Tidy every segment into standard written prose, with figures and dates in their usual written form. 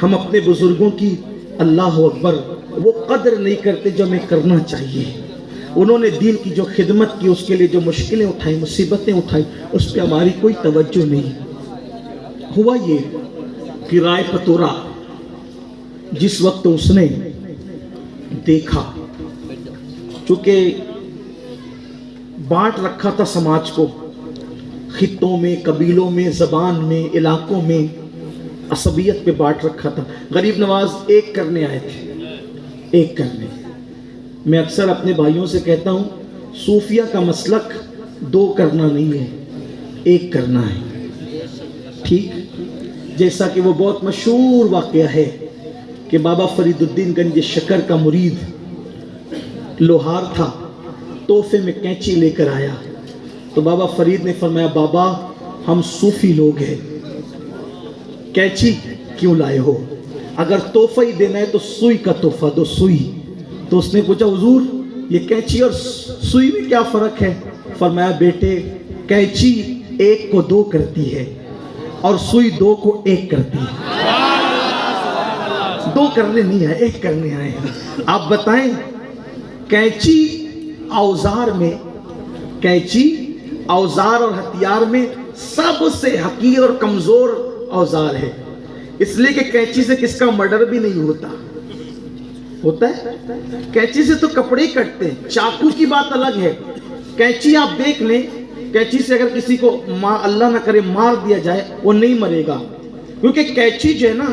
ہم اپنے بزرگوں کی اللہ اکبر وہ قدر نہیں کرتے جو ہمیں کرنا چاہیے. انہوں نے دین کی جو خدمت کی، اس کے لیے جو مشکلیں اٹھائی، مصیبتیں اٹھائی، اس پہ ہماری کوئی توجہ نہیں. ہوا یہ کہ رائے پتورا جس وقت اس نے دیکھا، چونکہ بانٹ رکھا تھا سماج کو خطوں میں، قبیلوں میں، زبان میں، علاقوں میں، عصبیت پہ بانٹ رکھا تھا. غریب نواز ایک کرنے آئے تھے، ایک کرنے. میں اکثر اپنے بھائیوں سے کہتا ہوں صوفیہ کا مسلک دو کرنا نہیں ہے، ایک کرنا ہے. ٹھیک، جیسا کہ وہ بہت مشہور واقعہ ہے کہ بابا فرید الدین گنج شکر کا مرید لوہار تھا، تحفے میں کینچی لے کر آیا تو بابا فرید نے فرمایا بابا ہم صوفی لوگ ہیں، کینچی کیوں لائے ہو؟ اگر تحفہ ہی دینا ہے تو سوئی کا تحفہ دو، سوئی. تو اس نے پوچھا حضور یہ کینچی اور سوئی میں کیا فرق ہے؟ فرمایا بیٹے کینچی ایک کو دو کرتی ہے اور سوئی دو کو ایک کرتی ہے. دو کرنے نہیں آئے، ایک کرنے آئے ہیں. آپ بتائیں کینچی اوزار میں، کینچی اوزار اور ہتھیار میں سب سے حقیر اور کمزور اوزار ہے، اس لیے کہ کینچی سے کس کا مرڈر بھی نہیں ہوتا ہے. کینچی سے تو کپڑے کٹتے ہیں، چاقو کی بات الگ ہے. کینچی آپ دیکھ لیں، کینچی سے اگر کسی کو اللہ نہ کرے مار دیا جائے وہ نہیں مرے گا، کیونکہ کینچی جو ہے نا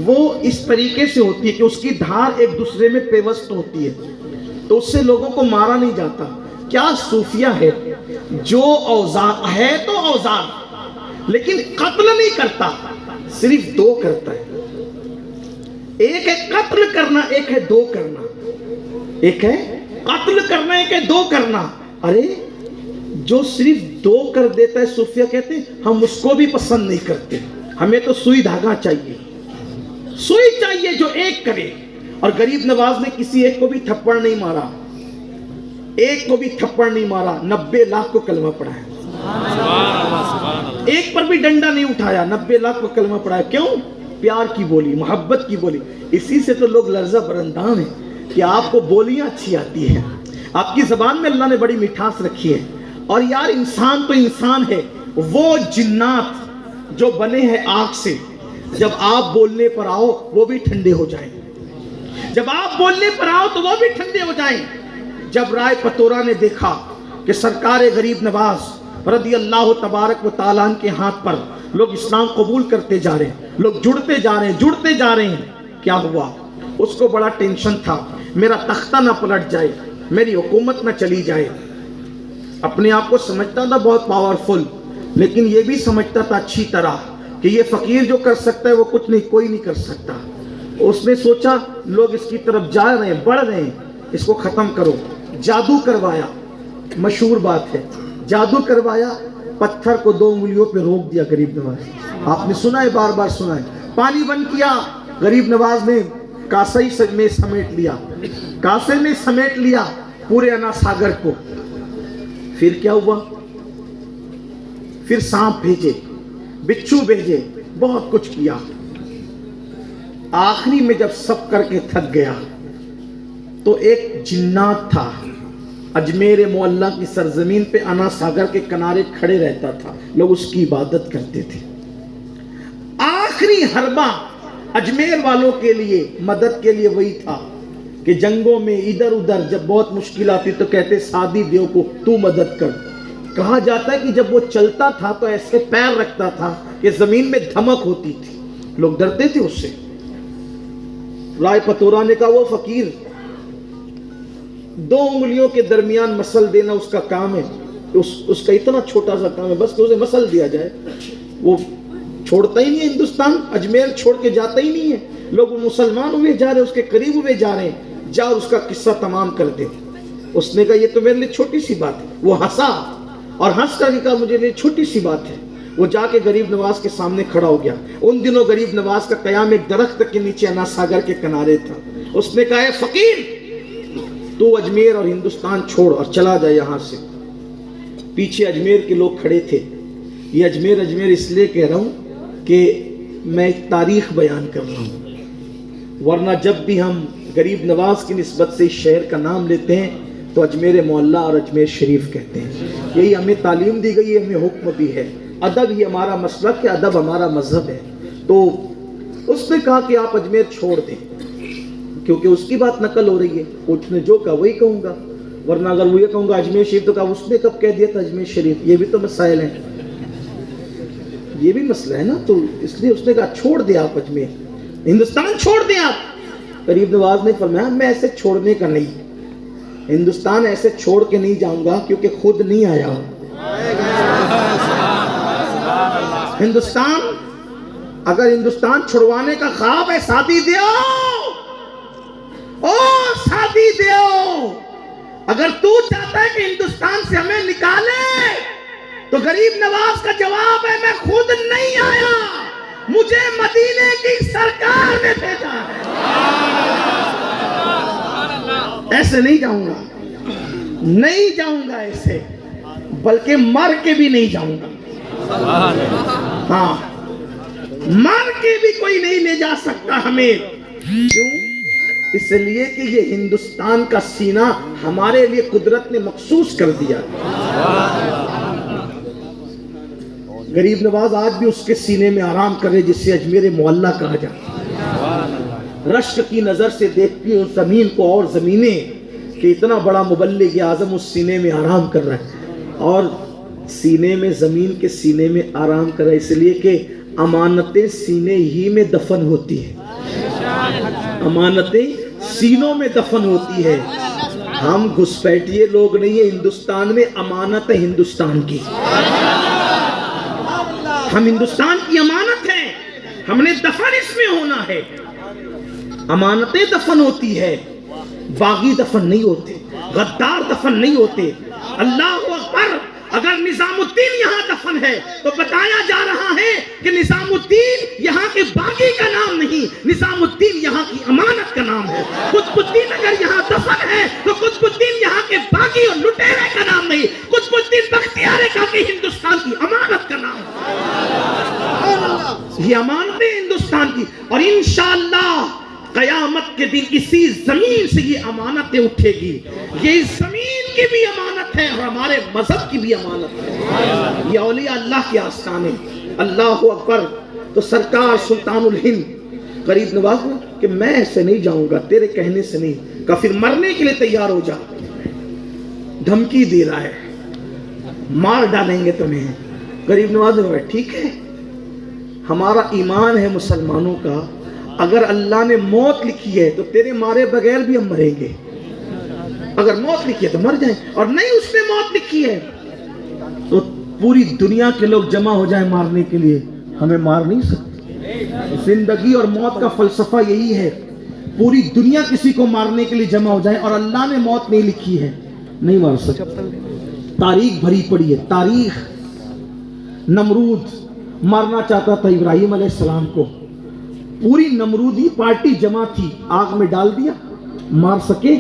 وہ اس طریقے سے ہوتی ہے کہ اس کی دھار ایک دوسرے میں پیوست ہوتی ہے، تو اس سے لوگوں کو مارا نہیں جاتا. کیا صوفیہ ہے جو اوزار ہے تو اوزار لیکن قتل نہیں کرتا، صرف دو کرتا ہے. ایک ہے قتل کرنا، ایک ہے دو کرنا. ایک ہے قتل کرنا، ایک ہے دو کرنا. ارے جو صرف دو کر دیتا ہے صوفیہ کہتے ہیں ہم اس کو بھی پسند نہیں کرتے، ہمیں تو سوئی دھاگا چاہیے، سوئی چاہیے جو ایک کرے. اور غریب نواز نے کسی ایک کو بھی تھپڑ نہیں مارا، ایک کو بھی تھپڑ نہیں مارا، 90 لاکھ کو کلمہ پڑھایا. ایک پر بھی ڈنڈا نہیں اٹھایا، 90 لاکھ کو کلمہ پڑھایا. کیوں؟ پیار کی بولی، محبت کی بولی. اسی سے تو لوگ لرزہ برندان ہیں کہ آپ کو بولیاں اچھی آتی ہیں، آپ کی زبان میں اللہ نے بڑی مٹھاس رکھی ہے. اور یار انسان تو انسان ہے، وہ جنات جو بنے ہیں آگ سے، جب آپ بولنے پر آؤ وہ بھی ٹھنڈے ہو جائیں، جب آپ بولنے پر آؤ تو وہ بھی ٹھنڈے ہو جائیں. جب رائے پتورا نے دیکھا کہ سرکار غریب نواز رضی اللہ تبارک و تعالیٰ عنہ کے ہاتھ پر لوگ اسلام قبول کرتے جا رہے ہیں، لوگ جڑتے جا رہے ہیں، جڑتے جا رہے ہیں، کیا ہوا؟ اس کو بڑا ٹینشن تھا میرا تختہ نہ پلٹ جائے، میری حکومت نہ چلی جائے. اپنے آپ کو سمجھتا تھا بہت پاورفل، لیکن یہ بھی سمجھتا تھا اچھی طرح کہ یہ فقیر جو کر سکتا ہے وہ کچھ نہیں، کوئی نہیں کر سکتا. اس نے سوچا لوگ اس کی طرف جا رہے ہیں، بڑھ رہے ہیں، اس کو ختم کرو. جادو کروایا، مشہور بات ہے، جادو کروایا، پتھر کو 2 انگلیوں پہ روک دیا غریب نواز. آپ نے سنا ہے، بار بار سنا ہے. پانی بند کیا، غریب نواز نے کاسے میں سمیٹ لیا، کاسے میں سمیٹ لیا پورے انا ساگر کو. پھر کیا ہوا؟ پھر سانپ بھیجے، بچھو بھیجے، بہت کچھ کیا. آخری میں جب سب کر کے تھک گیا تو ایک جنات تھا، اجمیر معلیٰ کی سرزمین پہ انا ساگر کے کنارے کھڑے رہتا تھا، لوگ اس کی عبادت کرتے تھے. آخری حربہ اجمیر والوں کے لیے، مدد کے لیے وہی تھا کہ جنگوں میں ادھر ادھر جب بہت مشکل آتی تو کہتے سادی دیو کو تو مدد کر. کہا جاتا ہے کہ جب وہ چلتا تھا تو ایسے پیر رکھتا تھا کہ زمین میں دھمک ہوتی تھی، لوگ ڈرتے تھے اس سے. رائے پتورا نے کہا وہ فقیر 2 انگلیوں کے درمیان مسل دینا اس کا کام ہے، اس کا اتنا چھوٹا سا کام ہے بس کہ اسے مسل دیا جائے. وہ چھوڑتا ہی نہیں ہے ہندوستان، اجمیر چھوڑ کے جاتا ہی نہیں ہے. لوگ مسلمان ہوئے جا رہے ہیں، اس کے قریب ہوئے جا رہے ہیں، جا اور اس کا قصہ تمام کر دے. اس نے کہا یہ تو میرے لیے چھوٹی سی بات ہے. وہ ہنسا اور ہنس کر کہا مجھے لیے چھوٹی سی بات ہے. وہ جا کے غریب نواز کے سامنے کھڑا ہو گیا. ان دنوں غریب نواز کا قیام ایک درخت کے نیچے انا ساگر کے کنارے تھا. اس نے کہا اے فقیر تو اجمیر اور ہندوستان چھوڑ اور چلا جائے یہاں سے. پیچھے اجمیر کے لوگ کھڑے تھے. یہ اجمیر اس لیے کہہ رہا ہوں کہ میں ایک تاریخ بیان کر رہا ہوں، ورنہ جب بھی ہم غریب نواز کی نسبت سے اس شہر کا نام لیتے ہیں تو اجمیر معلیٰ اور اجمیر شریف کہتے ہیں. یہی ہمیں تعلیم دی گئی ہے، ہمیں حکم بھی ہے. ادب ہی ہمارا مسلک ہے، ادب ہمارا مذہب ہے. تو اس نے کہا کہ آپ اجمیر چھوڑ دیں، کیونکہ اس کی بات نقل ہو رہی ہے. اس نے جو کہا وہی کہوں گا، ورنہ اگر وہ یہ کہوں گا اجمیر شریف تو کہا اس نے کب کہہ دیا تھا اجمیر شریف. یہ بھی تو مسائل ہیں، یہ بھی مسئلہ ہے نا. تو اس لیے اس نے کہا چھوڑ دیں آپ اجمیر، ہندوستان چھوڑ دیں آپ. غریب نواز نے فرمایا میں ایسے چھوڑنے کا نہیں، ہندوستان ایسے چھوڑ کے نہیں جاؤں گا کیونکہ خود نہیں آیا. ہندوستان اگر ہندوستان چھڑوانے کا خواب ہے، شادی دیو او شادی دیو. اگر تو چاہتا ہے کہ ہندوستان سے ہمیں نکالے تو غریب نواز کا جواب ہے میں خود نہیں آیا، مجھے مدینے کی سرکار نے بھیجا ہے. ایسے نہیں جاؤں گا، نہیں جاؤں گا ایسے، بلکہ مر کے بھی نہیں جاؤں گا. ہاں، مر کے بھی کوئی نہیں لے جا سکتا ہمیں. کیوں؟ اس لیے کہ یہ ہندوستان کا سینہ ہمارے لیے قدرت نے مخصوص کر دیا. غریب نواز آج بھی اس کے سینے میں آرام کرے جسے اجمیر معلیٰ کہا جاتا ہے. رشک کی نظر سے دیکھتی ہوں زمین کو اور زمینیں کہ اتنا بڑا مبلغ اعظم اس سینے میں آرام کر رہا ہے. اور سینے میں، زمین کے سینے میں آرام کر رہا ہے اس لیے کہ امانتیں سینے ہی میں دفن ہوتی ہیں. امانتیں سینوں میں دفن ہوتی ہے. ہم گھسپیٹیے لوگ نہیں ہیں. ہندوستان میں امانت ہے ہندوستان کی، ہم ہندوستان کی امانت ہیں، ہم نے دفن اس میں ہونا ہے. امانتیں دفن ہوتی ہے، باغی دفن نہیں ہوتے، غدار دفن نہیں ہوتے. اللہ اکبر. اگر نظام الدین یہاں دفن ہے تو بتایا جا رہا ہے کہ نظام الدین یہاں کے باغی کا نام نہیں، نظام الدین یہاں کی امانت کا نام ہے. قطب الدین اگر یہاں دفن ہے تو قطب الدین یہاں کے باغی اور لٹیرے کا نام نہیں، قطب الدین بختیار کاکی ہندوستان کی امانت کا نام ہے. یہ امانتیں ہندوستان کی، اور انشاءاللہ قیامت کے دن اسی زمین سے یہ امانتیں اٹھے گی. یہ زمین کی بھی امانت ہے اور ہمارے مذہب کی بھی امانت ہے. یہ اولیاء اللہ کے آستانے. اللہ اکبر. تو سرکار سلطان الہند غریب نواز نے کہ میں ایسے نہیں جاؤں گا، تیرے کہنے سے نہیں. کہا پھر مرنے کے لیے تیار ہو جا. دھمکی دے رہا ہے مار ڈالیں گے تمہیں. غریب نواز نے کہا ٹھیک ہے، ہمارا ایمان ہے مسلمانوں کا، اگر اللہ نے موت لکھی ہے تو تیرے مارے بغیر بھی ہم مریں گے. اگر موت لکھی ہے تو مر جائیں، اور نہیں اس نے موت لکھی ہے تو پوری دنیا کے لوگ جمع ہو جائیں مارنے کے لیے، ہمیں مار نہیں سکتے. زندگی اور موت کا فلسفہ یہی ہے. پوری دنیا کسی کو مارنے کے لیے جمع ہو جائیں اور اللہ نے موت نہیں لکھی ہے، نہیں مار سکتے. تاریخ بھری پڑی ہے، تاریخ. نمرود مارنا چاہتا تھا ابراہیم علیہ السلام کو، پوری نمرودی پارٹی جمع تھی، آگ میں ڈال دیا، مار سکے.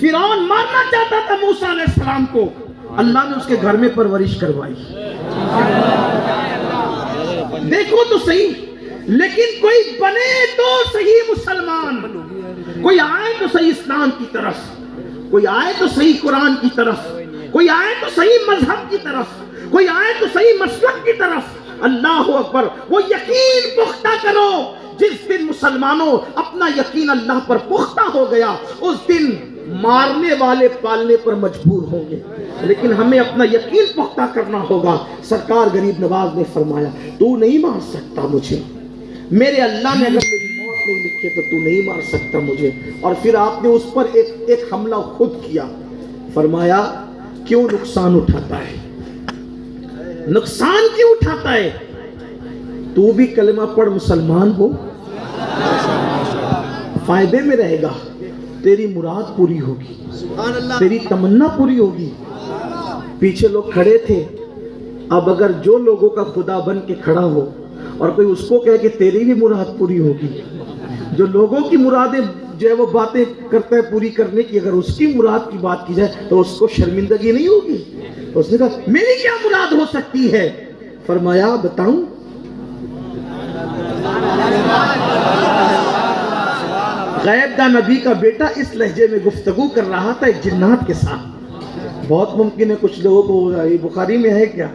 فرعون مارنا چاہتا تھا موسیٰ علیہ السلام کو، اللہ نے اس کے گھر میں پرورش کروائی. دیکھو تو صحیح. لیکن کوئی بنے تو صحیح مسلمان، کوئی آئے تو صحیح اسلام کی طرف، کوئی آئے تو صحیح قرآن کی طرف، کوئی آئے تو صحیح مذہب کی طرف، کوئی آئے تو صحیح مسلک کی طرف. اللہ اکبر. وہ یقین پختہ کرو. جس دن مسلمانوں اپنا یقین اللہ پر پختہ ہو گیا اس دن مارنے والے پالنے پر مجبور ہوں گے، لیکن ہمیں اپنا یقین پختہ کرنا ہوگا. سرکار غریب نواز نے فرمایا تو نہیں مار سکتا مجھے، میرے اللہ نے اگر میری موت نہیں لکھی تو تو نہیں مار سکتا مجھے. اور پھر آپ نے اس پر ایک حملہ خود کیا. فرمایا کیوں نقصان اٹھاتا ہے، نقصان کیوں اٹھاتا ہے؟ تو بھی کلمہ پڑھ مسلمان ہو، فائدے میں رہے گا، تیری مراد پوری ہوگی، تیری تمنا پوری ہوگی. پیچھے لوگ کھڑے تھے. اب اگر جو لوگوں کا خدا بن کے کھڑا ہو اور کوئی اس کو کہے کہ تیری بھی مراد پوری ہوگی، جو لوگوں کی مرادیں جو ہے وہ باتیں کرتا ہے پوری کرنے کی، اگر اس کی مراد کی بات کی جائے تو اس کو شرمندگی نہیں ہوگی. اس نے کہا میری کیا مراد ہو سکتی ہے؟ فرمایا بتاؤں، غیب دا نبی کا بیٹا اس لہجے میں گفتگو کر رہا تھا ایک جنات کے ساتھ. بہت ممکن ہے کچھ لوگوں کو یہ بخاری میں ہے کیا؟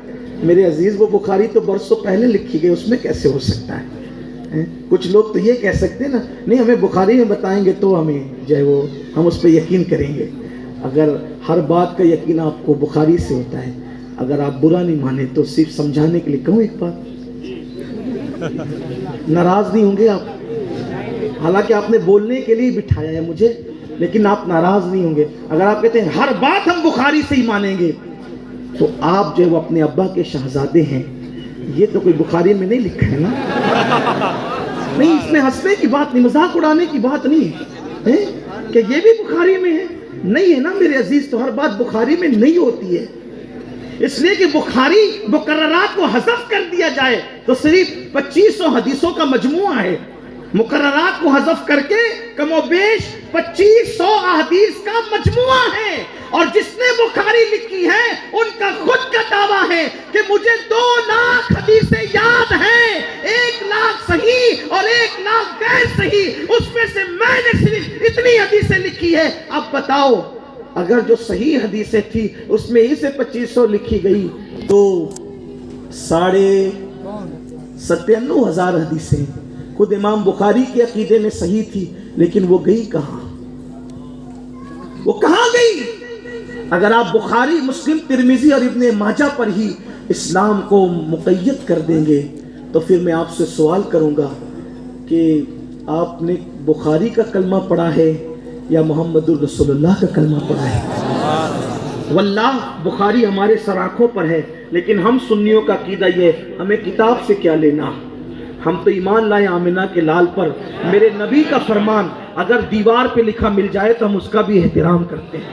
میرے عزیز وہ بخاری تو برسوں پہلے لکھی گئی، اس میں کیسے ہو سکتا ہے؟ کچھ لوگ تو یہ کہہ سکتے ہیں نا، نہیں ہمیں بخاری میں بتائیں گے تو ہمیں جو ہے وہ ہم اس پہ یقین کریں گے. اگر ہر بات کا یقین آپ کو بخاری سے ہوتا ہے، اگر آپ برا نہیں مانے تو صرف سمجھانے کے لیے کہوں ایک بات، ناراض نہیں ہوں گے آپ؟ حالانکہ آپ نے بولنے کے لیے بٹھایا ہے مجھے، لیکن آپ ناراض نہیں ہوں گے اگر آپ کہتے ہیں ہر بات ہم بخاری سے ہی مانیں گے. تو آپ جو وہ اپنے ابا کے شہزادے ہیں، یہ تو کوئی بخاری میں نہیں لکھا ہے نا؟ نہیں، اس میں ہنسنے کی بات نہیں، مذاق اڑانے کی بات نہیں ہے کہ یہ بھی بخاری میں ہے. نہیں ہے نا میرے عزیز، تو ہر بات بخاری میں نہیں ہوتی ہے. اس لیے کہ بخاری مقررات کو حذف کر دیا جائے تو صرف 2500 حدیثوں کا مجموعہ ہے. مقررات کو حذف کر کے کم و بیش 2500 احادیث کا مجموعہ ہے. اور جس نے بخاری لکھی ہے ان کا خود کا دعویٰ ہے کہ مجھے 2 لاکھ حدیثیں یاد ہیں، 1 لاکھ صحیح اور 1 لاکھ غیر صحیح، اس میں سے میں نے صرف اتنی حدیثیں لکھی ہے. اب بتاؤ، اگر جو صحیح حدیثیں تھی اس میں ہی سے 2500 لکھی گئی تو 97,500 حدیثیں خود امام بخاری کے عقیدے میں صحیح تھی، لیکن وہ گئی کہاں؟ وہ کہاں گئی؟ اگر آپ بخاری، مسلم، ترمذی اور ابن ماجہ پر ہی اسلام کو مقید کر دیں گے تو پھر میں آپ سے سوال کروں گا کہ آپ نے بخاری کا کلمہ پڑھا ہے یا محمد الرسول اللہ کا کلمہ پڑھا ہے؟ واللہ بخاری ہمارے سر آنکھوں پر ہے، لیکن ہم سنیوں کا عقیدہ یہ ہے، ہمیں کتاب سے کیا لینا؟ ہم تو ایمان لائے آمنہ کے لال پر. میرے نبی کا فرمان اگر دیوار پہ لکھا مل جائے تو ہم اس کا بھی احترام کرتے ہیں.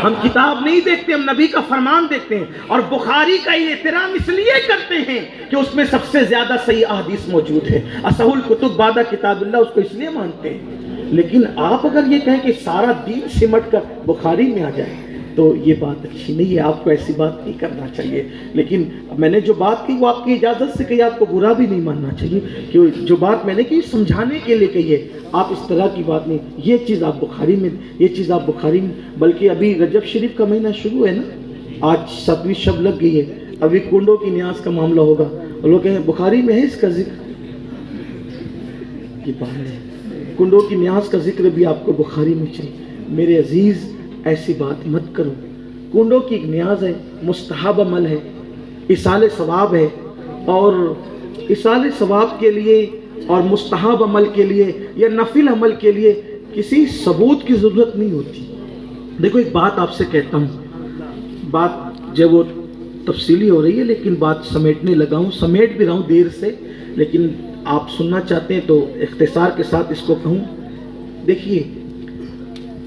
ہم کتاب نہیں دیکھتے، ہم نبی کا فرمان دیکھتے ہیں. اور بخاری کا یہ احترام اس لیے کرتے ہیں کہ اس میں سب سے زیادہ صحیح احادیث موجود ہے. اصح الکتب بعد کتاب اللہ، اس کو اس لیے مانتے ہیں. لیکن آپ اگر یہ کہیں کہ سارا دین سمٹ کر بخاری میں آ جائے تو یہ بات اچھی نہیں ہے. آپ کو ایسی بات نہیں کرنا چاہیے. لیکن میں نے جو بات کی وہ آپ کی اجازت سے کہی، آپ کو برا بھی نہیں ماننا چاہیے کہ جو بات میں نے کی سمجھانے کے لیے کہی ہے. آپ اس طرح کی بات نہیں، یہ چیز آپ بخاری میں، یہ چیز آپ بخاری میں. بلکہ ابھی رجب شریف کا مہینہ شروع ہے نا، آج 7ویں شب لگ گئی ہے، ابھی کنڈوں کی نیاز کا معاملہ ہوگا اور لوگ کہیں بخاری میں ہے اس کا ذکر. یہ بات ہے، کنڈوں کی نیاز کا ذکر بھی آپ کو بخاری میں چاہیے. میرے عزیز ایسی بات مت کرو. کنڈوں کی ایک نیاز ہے، مستحب عمل ہے، ایصال ثواب ہے. اور ایصال ثواب کے لیے اور مستحب عمل کے لیے یا نفل عمل کے لیے کسی ثبوت کی ضرورت نہیں ہوتی. دیکھو ایک بات آپ سے کہتا ہوں، بات جب وہ تفصیلی ہو رہی ہے لیکن بات سمیٹنے لگا ہوں، سمیٹ بھی رہا ہوں دیر سے، لیکن آپ سننا چاہتے ہیں تو اختصار کے ساتھ اس کو کہوں. دیکھیے،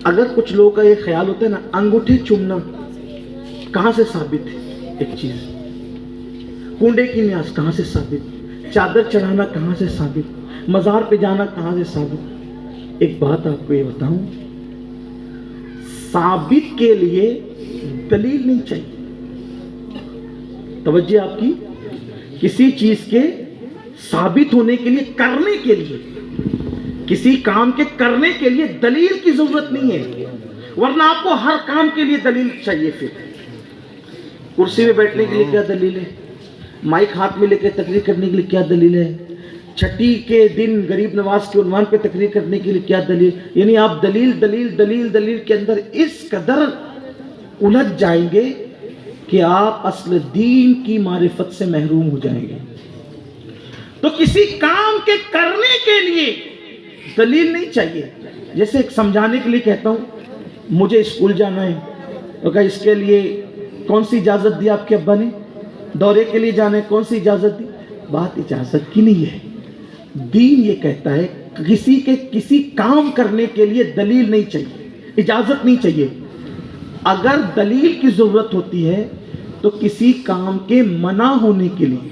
اگر کچھ لوگوں کا یہ خیال ہوتا ہے نا، انگوٹھے چومنا کہاں سے ثابت ہے؟ ایک چیز، کنڈے کی نیاز کہاں سے ثابت؟ چادر چڑھانا کہاں سے ثابت؟ مزار پہ جانا کہاں سے ثابت؟ ایک بات آپ کو یہ بتاؤں، ثابت کے لیے دلیل نہیں چاہیے. توجہ آپ کی، کسی چیز کے ثابت ہونے کے لیے، کرنے کے لیے، کسی کام کے کرنے کے لیے دلیل کی ضرورت نہیں ہے. ورنہ آپ کو ہر کام کے لیے دلیل چاہیے. پھر کرسی میں بیٹھنے کے لیے کیا دلیل ہے؟ مائک ہاتھ میں لے کے تقریر کرنے کے لیے کیا دلیل ہے؟ چھٹی کے دن غریب نواز کے عنوان پہ تقریر کرنے کے لیے کیا دلیل؟ یعنی آپ دلیل دلیل دلیل دلیل کے اندر اس قدر الجھ جائیں گے کہ آپ اصل دین کی معرفت سے محروم ہو جائیں گے. تو کسی کام کے کرنے کے لیے دلیل نہیں چاہیے. جیسے ایک سمجھانے کے لیے کہتا ہوں، مجھے اسکول جانا ہے، تو کہا اس کے لیے کون سی اجازت دی آپ کے ابا نے؟ دورے کے لیے جانا ہے، کون سی اجازت دی؟ بات اجازت کی نہیں ہے. دین یہ کہتا ہے کسی کام کرنے کے لیے دلیل نہیں چاہیے، اجازت نہیں چاہیے. اگر دلیل کی ضرورت ہوتی ہے تو کسی کام کے منع ہونے کے لیے،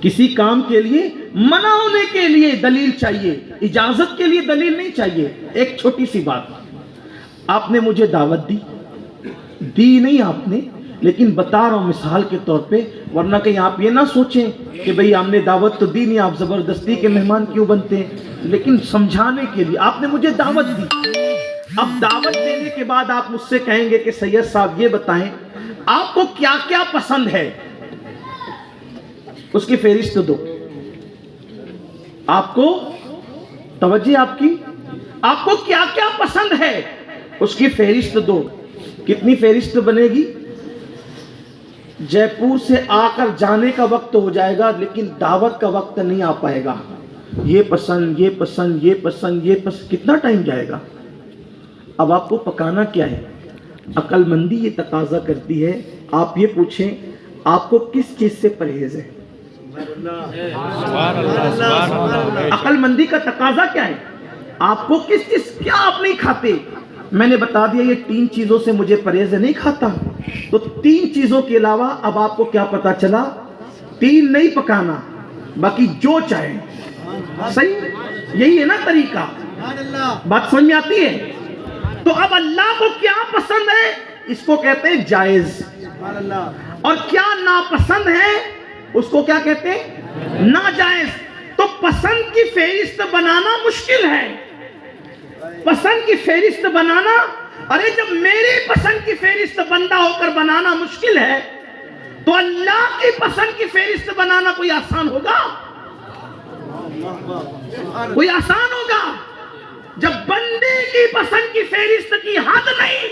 کسی کام کے لیے منع ہونے کے لیے دلیل چاہیے، اجازت کے لیے دلیل نہیں چاہیے. ایک چھوٹی سی بات، آپ نے مجھے دعوت دی نہیں آپ نے، لیکن بتا رہا ہوں مثال کے طور پہ، ورنہ کہیں آپ یہ نہ سوچیں کہ بھئی ہم نے دعوت تو دی نہیں، آپ زبردستی کے مہمان کیوں بنتے ہیں، لیکن سمجھانے کے لیے آپ نے مجھے دعوت دی۔ اب دعوت دینے کے بعد آپ مجھ سے کہیں گے کہ سید صاحب یہ بتائیں آپ کو کیا کیا پسند ہے، اس کی فہرست دو۔ آپ کو توجہ آپ کی، آپ کو کیا کیا پسند ہے اس کی فہرست دو۔ کتنی فہرست بنے گی؟ جے پور سے آ کر جانے کا وقت ہو جائے گا لیکن دعوت کا وقت نہیں آ پائے گا۔ یہ پسند، یہ پسند، یہ پسند، یہ پسند، کتنا ٹائم جائے گا؟ اب آپ کو پکانا کیا ہے؟ عقل مندی یہ تقاضا کرتی ہے آپ یہ پوچھیں آپ کو کس چیز سے پرہیز ہے؟ عقل مندی کا تقاضا کیا ہے؟ آپ کو کس چیز، کیا آپ نہیں کھاتے؟ میں نے بتا دیا یہ 3 چیزوں سے مجھے پرہیز نہیں کھاتا، تو 3 چیزوں کے علاوہ اب آپ کو کیا پتا چلا؟ 3 نہیں پکانا، باقی جو چاہے۔ صحیح، یہی ہے نا طریقہ؟ بات سمجھ میں آتی ہے؟ تو اب اللہ کو کیا پسند ہے اس کو کہتے ہیں جائز، اور کیا ناپسند ہے اس کو کیا کہتے ہیں؟ ناجائز۔ تو پسند کی فہرست بنانا مشکل ہے، پسند کی فہرست بنانا، ارے جب میری پسند کی فہرست بندہ ہو کر بنانا مشکل ہے تو اللہ کی پسند کی فہرست بنانا کوئی آسان ہوگا؟ کوئی آسان ہوگا؟ جب بندے کی پسند کی فہرست کی حد نہیں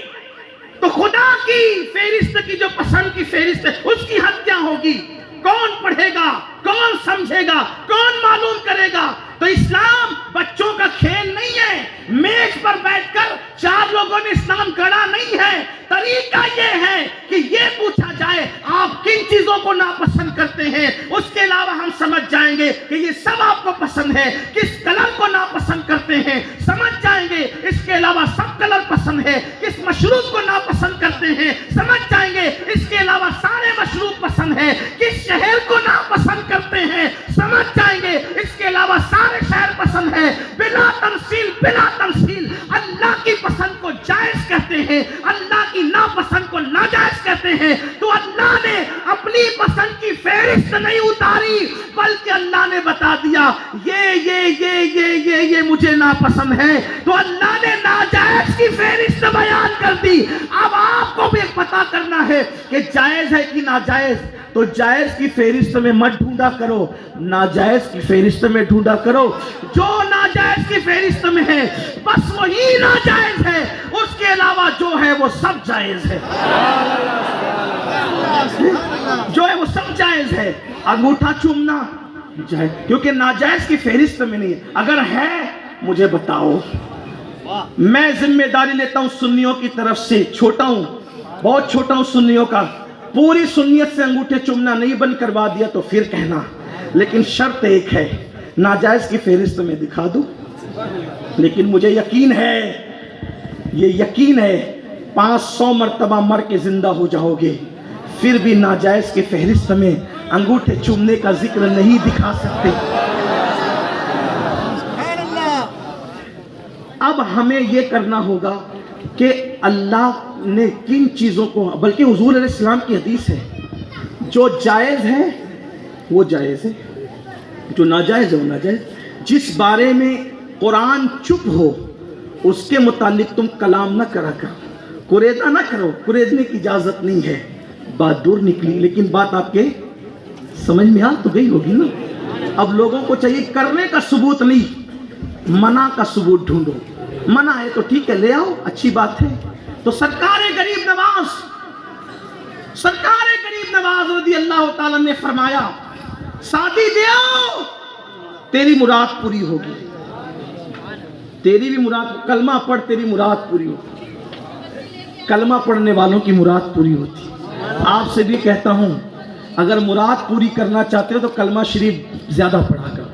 تو خدا کی فہرست کی جو پسند کی فہرست ہے اس کی حد کیا ہوگی؟ کون پڑھے گا؟ کون سمجھے گا؟ کون معلوم کرے گا؟ تو اسلام بچوں کا کھیل نہیں ہے، میز پر بیٹھ کر 4 لوگوں نے اسلام گڑھا نہیں ہے۔ طریقہ یہ ہے کہ یہ پوچھا جائے آپ کن چیزوں کو ناپسند کرتے ہیں، اس کے علاوہ ہم سمجھ جائیں گے کہ یہ سب آپ کو پسند ہے۔ کس کلر کو ناپسند کرتے ہیں سمجھ جائیں گے، اس کے علاوہ سب کلر پسند ہے۔ کس مشروب کو ناپسند کرتے ہیں سمجھ جائیں گے، اس کے علاوہ سارے مشروب پسند ہے۔ کس شہر کو ناپسند کرتے ہیں سمجھ جائیں گے، اس کے علاوہ سارے شہر پسند ہے۔ بلا تمثیل، بلا تمثیل اللہ کی پسند کو جائز کہتے ہیں، اللہ کی ناپسند کو ناجائز کہتے ہیں۔ تو اللہ نے اپنی پسند کی فہرست نہیں اتاری بلکہ اللہ نے بتا دیا یہ مجھے ناپسند ہے، تو اللہ نے ناجائز کی فہرست بیان کر دی۔ اب آپ کو بھی پتا کرنا ہے کہ جائز ہے کہ ناجائز، تو جائز کی فہرست میں مت ڈھونڈا کرو، ناجائز کی فہرست میں ڈھونڈا کرو۔ جو ناجائز کی فہرست میں ہے بس وہی ناجائز ہے، اس کے علاوہ جو ہے وہ سب جائز ہے، جو ہے وہ سب جائز ہے۔ انگوٹھا چومنا جائز، کیونکہ ناجائز کی فہرست میں نہیں ہے۔ اگر ہے مجھے بتاؤ، میں ذمہ داری لیتا ہوں سنیوں کی طرف سے، چھوٹا ہوں، بہت چھوٹا ہوں سنیوں کا، پوری سنیت سے انگوٹھے چومنا نہیں بند کروا دیا تو پھر کہنا، لیکن شرط ایک ہے، ناجائز کی فہرست میں دکھا دوں، لیکن مجھے یقین ہے، یہ یقین ہے 500 مرتبہ مر کے زندہ ہو جاؤ گے پھر بھی ناجائز کی فہرست میں انگوٹھے چومنے کا ذکر نہیں دکھا سکتے۔ اب ہمیں یہ کرنا ہوگا کہ اللہ نے کن چیزوں کو، بلکہ حضور علیہ السلام کی حدیث ہے، جو جائز ہے وہ جائز ہے، جو ناجائز ہے وہ ناجائز۔ جس بارے میں قرآن چپ ہو اس کے متعلق تم کلام نہ کرا کرو، قریدہ نہ کرو، قریدنے کی اجازت نہیں ہے۔ بات دور نکلی لیکن بات آپ کے سمجھ میں آ تو گئی ہوگی نا۔ اب لوگوں کو چاہیے کرنے کا ثبوت نہیں، منع کا ثبوت ڈھونڈو۔ منع ہے تو ٹھیک ہے لے آؤ، اچھی بات ہے۔ تو سرکار غریب نواز رضی اللہ تعالیٰ نے فرمایا شادی دے آؤ، تیری مراد پوری ہوگی، تیری بھی مراد، کلمہ پڑھ تیری مراد پوری ہوگی۔ کلمہ پڑھنے والوں کی مراد پوری ہوتی۔ آپ سے بھی کہتا ہوں اگر مراد پوری کرنا چاہتے ہو تو کلمہ شریف زیادہ پڑھا کرو،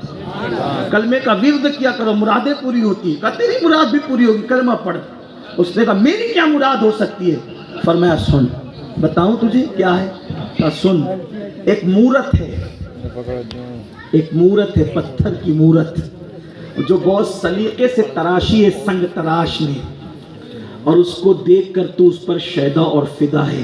کلمے کا ورد کیا کرو، مرادیں پوری ہوتی ہیں۔ کہا تیری مراد بھی پوری ہوگی، کلمہ پڑھ۔ اس نے کہا میری کیا مراد ہو سکتی ہے؟ فرمایا سن، بتاؤں تجھے کیا ہے؟ کہا سن، ایک مورت ہے، ایک مورت ہے، پتھر کی مورت جو بہت سلیقے سے تراشی ہے سنگ تراش نے، اور اس کو دیکھ کر تو اس پر شیدا اور فدا ہے۔